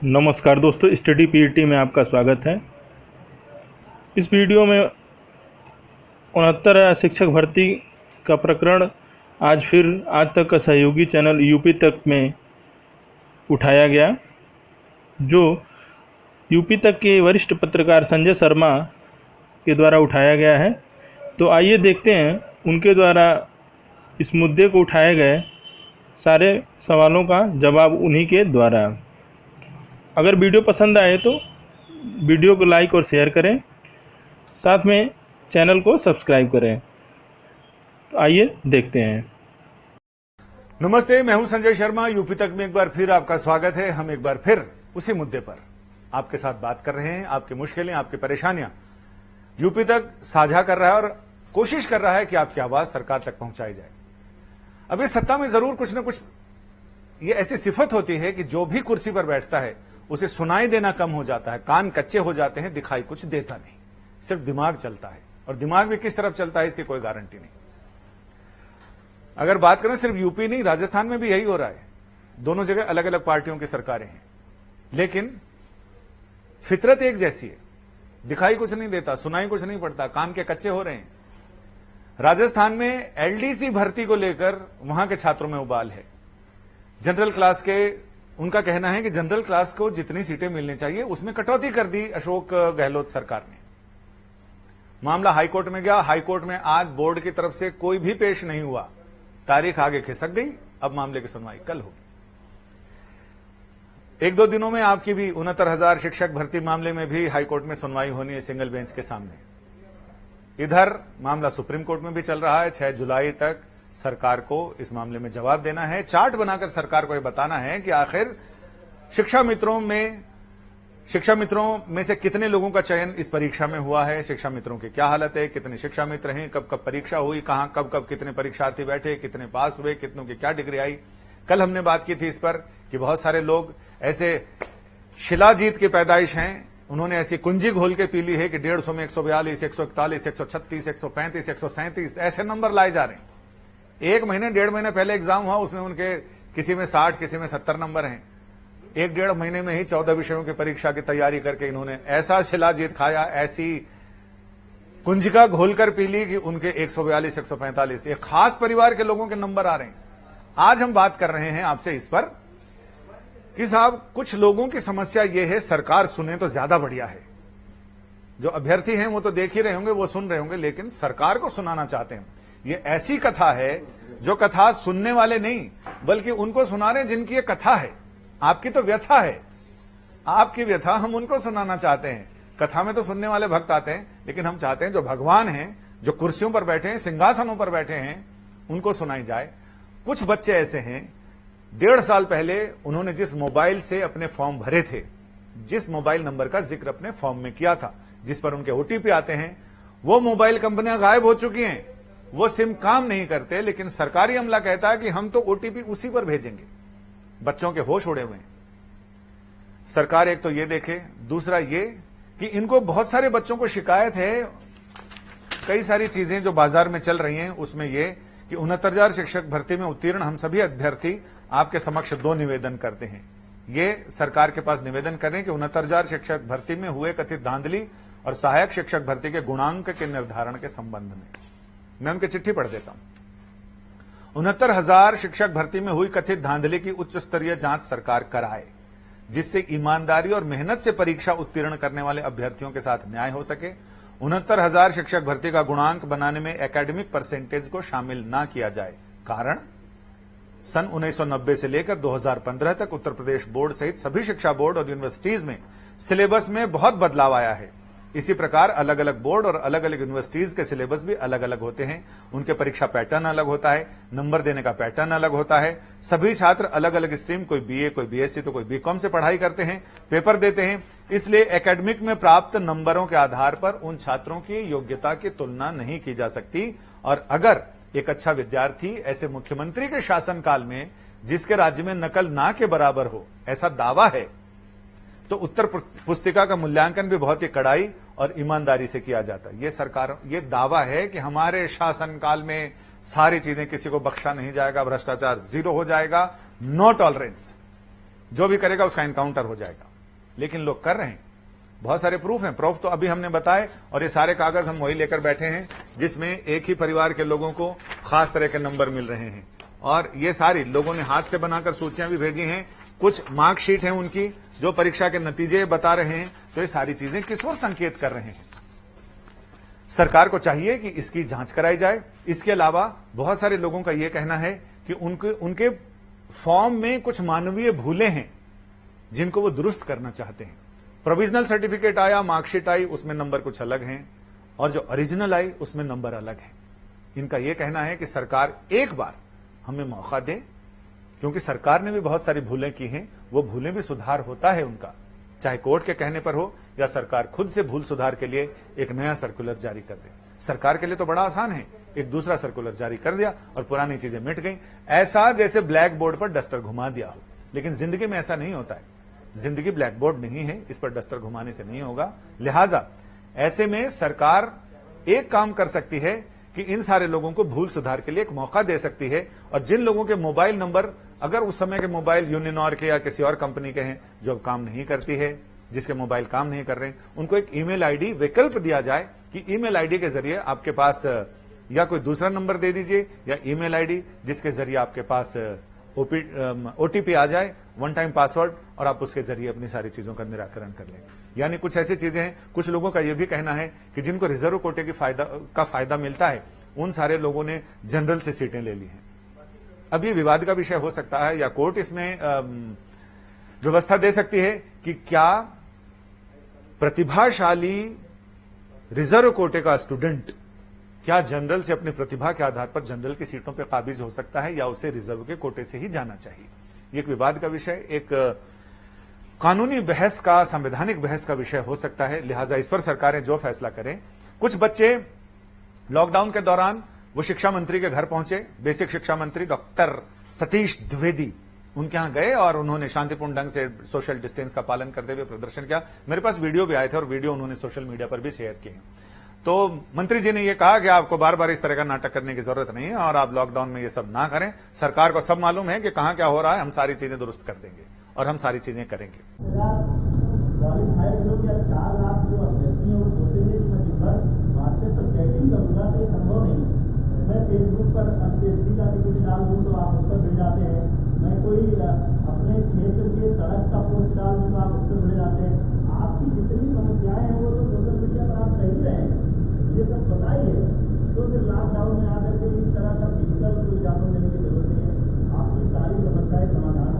नमस्कार दोस्तों, study PET में आपका स्वागत है। इस वीडियो में 69 शिक्षक भर्ती का प्रकरण आज तक का सहयोगी चैनल यूपी तक में उठाया गया, जो यूपी तक के वरिष्ठ पत्रकार संजय शर्मा के द्वारा उठाया गया है। तो आइए देखते हैं उनके द्वारा इस मुद्दे को उठाए गए सारे सवालों का जवाब उन्हीं के द्वारा। अगर वीडियो पसंद आए तो वीडियो को लाइक और शेयर करें, साथ में चैनल को सब्सक्राइब करें। तो आइए देखते हैं। नमस्ते, मैं हूं संजय शर्मा। यूपी तक में एक बार फिर आपका स्वागत है। हम एक बार फिर उसी मुद्दे पर आपके साथ बात कर रहे हैं। आपकी मुश्किलें, आपकी परेशानियां यूपी तक साझा कर रहा है और कोशिश कर रहा है कि आपकी आवाज सरकार तक पहुंचाई जाए। अब इस सत्ता में जरूर कुछ न कुछ ये ऐसी सिफत होती है कि जो भी कुर्सी पर बैठता है उसे सुनाई देना कम हो जाता है, कान कच्चे हो जाते हैं, दिखाई कुछ देता नहीं, सिर्फ दिमाग चलता है। और दिमाग भी किस तरफ चलता है इसकी कोई गारंटी नहीं। अगर बात करें सिर्फ यूपी नहीं, राजस्थान में भी यही हो रहा है। दोनों जगह अलग अलग पार्टियों की सरकारें हैं, लेकिन फितरत एक जैसी है। दिखाई कुछ नहीं देता, सुनाई कुछ नहीं पड़ता, कान के कच्चे हो रहे हैं। राजस्थान में एलडीसी भर्ती को लेकर वहां के छात्रों में उबाल है। जनरल क्लास के उनका कहना है कि जनरल क्लास को जितनी सीटें मिलनी चाहिए उसमें कटौती कर दी अशोक गहलोत सरकार ने। मामला हाईकोर्ट में गया। हाईकोर्ट में आज बोर्ड की तरफ से कोई भी पेश नहीं हुआ। तारीख आगे खिसक गई। अब मामले की सुनवाई कल होगी। एक दो दिनों में आपकी भी 69,000 शिक्षक भर्ती मामले में भी हाईकोर्ट में सुनवाई होनी है, सिंगल बेंच के सामने। इधर मामला सुप्रीम कोर्ट में भी चल रहा है। 6 जुलाई तक सरकार को इस मामले में जवाब देना है। चार्ट बनाकर सरकार को यह बताना है कि आखिर शिक्षा मित्रों में से कितने लोगों का चयन इस परीक्षा में हुआ है, शिक्षा मित्रों की क्या हालत है, कितने शिक्षा मित्र हैं, कब कब परीक्षा हुई, कहां कब कब कितने परीक्षार्थी बैठे, कितने पास हुए, कितनों की क्या डिग्री आई। कल हमने बात की थी इस पर कि बहुत सारे लोग ऐसे शिलाजीत की पैदाइश हैं, उन्होंने ऐसी कुंजी घोल के पी ली है कि 150 में 142, 141, 136, 135, 137 ऐसे नंबर लाए जा रहे हैं। एक महीने 1.5 महीने पहले एग्जाम हुआ, उसमें उनके किसी में 60, किसी में 70 नंबर हैं। 1-1.5 महीने में ही 14 विषयों की परीक्षा की तैयारी करके इन्होंने ऐसा शिलाजीत खाया, ऐसी कुंजिका घोलकर पी ली कि उनके 142, 145 एक खास परिवार के लोगों के नंबर आ रहे हैं। आज हम बात कर रहे हैं आपसे इस पर कि साहब कुछ लोगों की समस्या यह है, सरकार सुने तो ज्यादा बढ़िया है। जो अभ्यर्थी हैं वो तो देख ही रहे होंगे, वो सुन रहे होंगे, लेकिन सरकार को सुनाना चाहते हैं। ये ऐसी कथा है जो कथा सुनने वाले नहीं बल्कि उनको सुना रहे जिनकी ये कथा है। आपकी तो व्यथा है, आपकी व्यथा हम उनको सुनाना चाहते हैं। कथा में तो सुनने वाले भक्त आते हैं, लेकिन हम चाहते हैं जो भगवान हैं, जो कुर्सियों पर बैठे हैं, सिंहासनों पर बैठे हैं, उनको सुनाई जाए। कुछ बच्चे ऐसे हैं, 1.5 साल पहले उन्होंने जिस मोबाइल से अपने फॉर्म भरे थे, जिस मोबाइल नंबर का जिक्र अपने फॉर्म में किया था, जिस पर उनके ओटीपी आते हैं, वो मोबाइल कंपनियां गायब हो चुकी हैं। वो सिम काम नहीं करते, लेकिन सरकारी अमला कहता है कि हम तो ओटीपी उसी पर भेजेंगे। बच्चों के होश उड़े हुए हैं। सरकार एक तो ये देखे, दूसरा ये कि इनको बहुत सारे बच्चों को शिकायत है, कई सारी चीजें जो बाजार में चल रही हैं, उसमें ये कि 69,000 शिक्षक भर्ती में उत्तीर्ण हम सभी अभ्यर्थी आपके समक्ष 2 निवेदन करते हैं। ये सरकार के पास निवेदन करें कि 69,000 शिक्षक भर्ती में हुए कथित धांधली और सहायक शिक्षक भर्ती के गुणांक के निर्धारण के संबंध में। मैं उनकी चिट्ठी पढ़ देता हूं। 69,000 शिक्षक भर्ती में हुई कथित धांधली की उच्च स्तरीय जांच सरकार कराए, जिससे ईमानदारी और मेहनत से परीक्षा उत्तीर्ण करने वाले अभ्यर्थियों के साथ न्याय हो सके। 69,000 शिक्षक भर्ती का गुणांक बनाने में एकेडमिक परसेंटेज को शामिल न किया जाए। कारण, सन 1990 से लेकर 2015 तक उत्तर प्रदेश बोर्ड सहित सभी शिक्षा बोर्ड और यूनिवर्सिटीज में सिलेबस में बहुत बदलाव आया है। इसी प्रकार अलग अलग बोर्ड और अलग अलग यूनिवर्सिटीज के सिलेबस भी अलग अलग होते हैं। उनके परीक्षा पैटर्न अलग होता है, नंबर देने का पैटर्न अलग होता है। सभी छात्र अलग अलग स्ट्रीम, कोई बीए, कोई बीएससी, तो कोई बीकॉम से पढ़ाई करते हैं, पेपर देते हैं। इसलिए एकेडमिक में प्राप्त नंबरों के आधार पर उन छात्रों की योग्यता की तुलना नहीं की जा सकती। और अगर एक अच्छा विद्यार्थी ऐसे मुख्यमंत्री के शासनकाल में, जिसके राज्य में नकल ना के बराबर हो, ऐसा दावा है, तो उत्तर पुस्तिका का मूल्यांकन भी बहुत ही कड़ाई और ईमानदारी से किया जाता है। ये दावा है कि हमारे शासनकाल में सारी चीजें, किसी को बख्शा नहीं जाएगा, भ्रष्टाचार 0 हो जाएगा, नो टॉलरेंस। जो भी करेगा उसका एनकाउंटर हो जाएगा। लेकिन लोग कर रहे हैं, बहुत सारे प्रूफ हैं। प्रूफ तो अभी हमने बताए, और ये सारे कागज हम वही लेकर बैठे हैं जिसमें एक ही परिवार के लोगों को खास तरह के नंबर मिल रहे हैं। और ये सारी लोगों ने हाथ से बनाकर सूचियां भी भेजी हैं, कुछ मार्कशीट हैं उनकी जो परीक्षा के नतीजे बता रहे हैं। तो ये सारी चीजें किस ओर संकेत कर रहे हैं? सरकार को चाहिए कि इसकी जांच कराई जाए। इसके अलावा बहुत सारे लोगों का यह कहना है कि उनके फॉर्म में कुछ मानवीय भूलें हैं जिनको वो दुरुस्त करना चाहते हैं। प्रोविजनल सर्टिफिकेट आया, मार्कशीट आई, उसमें नंबर कुछ अलग हैं, और जो ओरिजिनल आई उसमें नंबर अलग है। इनका यह कहना है कि सरकार एक बार हमें मौका दे, क्योंकि सरकार ने भी बहुत सारी भूलें की हैं, वो भूलें भी सुधार होता है उनका, चाहे कोर्ट के कहने पर हो या सरकार खुद से भूल सुधार के लिए एक नया सर्कुलर जारी कर दे। सरकार के लिए तो बड़ा आसान है, एक दूसरा सर्कुलर जारी कर दिया और पुरानी चीजें मिट गई। ऐसा जैसे ब्लैक बोर्ड पर डस्टर घुमा दिया हो। लेकिन जिंदगी में ऐसा नहीं होता है, जिंदगी ब्लैक बोर्ड नहीं है, इस पर डस्टर घुमाने से नहीं होगा। लिहाजा ऐसे में सरकार एक काम कर सकती है कि इन सारे लोगों को भूल सुधार के लिए एक मौका दे सकती है, और जिन लोगों के मोबाइल नंबर अगर उस समय के मोबाइल यूनिनॉर के या किसी और कंपनी के हैं जो अब काम नहीं करती है, जिसके मोबाइल काम नहीं कर रहे, उनको एक ईमेल आईडी विकल्प दिया जाए कि ईमेल आईडी के जरिए आपके पास या कोई दूसरा नंबर दे दीजिए या ईमेल आईडी जिसके जरिए आपके पास ओटीपी आ जाए, वन टाइम पासवर्ड, और आप उसके जरिए अपनी सारी चीजों का निराकरण कर लें। यानी कुछ ऐसी चीजें हैं। कुछ लोगों का यह भी कहना है कि जिनको रिजर्व कोटे का फायदा मिलता है उन सारे लोगों ने जनरल से सीटें ले ली हैं। अब ये विवाद का विषय हो सकता है, या कोर्ट इसमें व्यवस्था दे सकती है कि क्या प्रतिभाशाली रिजर्व कोटे का स्टूडेंट क्या जनरल से अपनी प्रतिभा के आधार पर जनरल की सीटों पर काबिज हो सकता है, या उसे रिजर्व के कोटे से ही जाना चाहिए? ये एक विवाद का विषय, एक कानूनी बहस का, संवैधानिक बहस का विषय हो सकता है। लिहाजा इस पर सरकारें जो फैसला करें। कुछ बच्चे लॉकडाउन के दौरान वो शिक्षा मंत्री के घर पहुंचे, बेसिक शिक्षा मंत्री डॉक्टर सतीश द्विवेदी, उनके यहां गए और उन्होंने शांतिपूर्ण ढंग से सोशल डिस्टेंस का पालन करते हुए प्रदर्शन किया। मेरे पास वीडियो भी आए थे और वीडियो उन्होंने सोशल मीडिया पर भी शेयर किए। तो मंत्री जी ने यह कहा कि आपको बार बार इस तरह का नाटक करने की जरूरत नहीं है और आप लॉकडाउन में ये सब ना करें। सरकार को सब मालूम है कि कहां क्या हो रहा है, हम सारी चीजें दुरुस्त कर देंगे और हम सारी चीजें करेंगे। क्वालिफाइड लोग या 4 लाख जो अभ्यर्थी हैं वो सोचेंगे कि मैं दिन भर व्हाट्सएप पर चैटिंग करूंगा तो ये संभव नहीं है। मैं फेसबुक पर अंत्येष्टि का टिकट डाल दूं तो आप उस पर भिड़ जाते हैं। मैं कोई अपने क्षेत्र के सड़क का पोस्ट डाल दूं तो आप उस पर भिड़ जाते हैं। आपकी जितनी समस्याएं हैं वो तो सोशल मीडिया पर आप कह ही रहे हैं, ये सब पता ही है। तो फिर लॉकडाउन में आकर के इस तरह का फिजिकल विज्ञापन देने की जरूरत नहीं है। आपकी सारी समस्याएं समाधान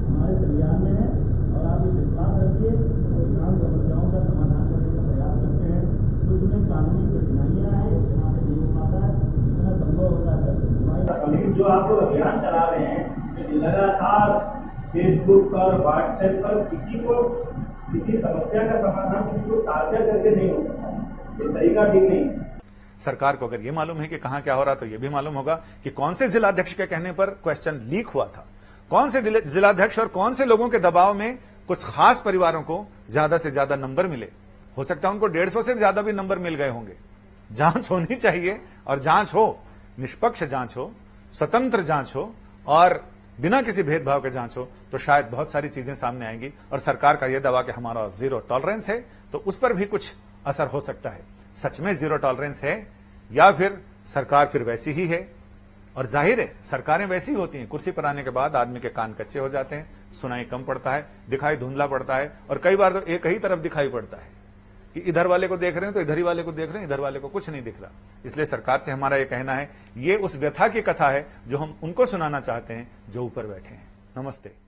हमारे संज्ञान में है और आप ये विश्वास रखिए, अधिकांश समस्याओं का समाधान करने का प्रयास करते हैं। कुछ में कानूनी कठिनाइयां हैं, इसके नाते नहीं हो पाता है, जितना संभव होता है करते हैं। जो आप लोग अभियान चला रहे हैं लगातार फेसबुक पर, व्हाट्सएप पर, किसी समस्या का समाधान किसी को टार्चर करके नहीं होता, ये तरीका ठीक नहीं है। सरकार को अगर ये मालूम है कि कहां क्या हो रहा, तो ये भी मालूम होगा कि कौन से जिलाध्यक्ष के कहने पर क्वेश्चन लीक हुआ था, कौन से जिलाध्यक्ष और कौन से लोगों के दबाव में कुछ खास परिवारों को ज्यादा से ज्यादा नंबर मिले। हो सकता है उनको 150 से ज्यादा भी नंबर मिल गए होंगे। जांच होनी चाहिए, और जांच हो, निष्पक्ष जांच हो, स्वतंत्र जांच हो और बिना किसी भेदभाव के जांच हो, तो शायद बहुत सारी चीजें सामने आएंगी। और सरकार का यह दावा कि हमारा 0 टॉलरेंस है, तो उस पर भी कुछ असर हो सकता है। सच में 0 टॉलरेंस है या फिर सरकार फिर वैसी ही है? और जाहिर है सरकारें वैसी होती हैं, कुर्सी पर आने के बाद आदमी के कान कच्चे हो जाते हैं, सुनाई कम पड़ता है, दिखाई धुंधला पड़ता है, और कई बार तो एक ही तरफ दिखाई पड़ता है कि इधर वाले को देख रहे हैं तो इधर ही वाले को देख रहे हैं, इधर वाले को कुछ नहीं दिख रहा। इसलिए सरकार से हमारा यह कहना है, ये उस व्यथा की कथा है जो हम उनको सुनाना चाहते हैं जो ऊपर बैठे हैं। नमस्ते।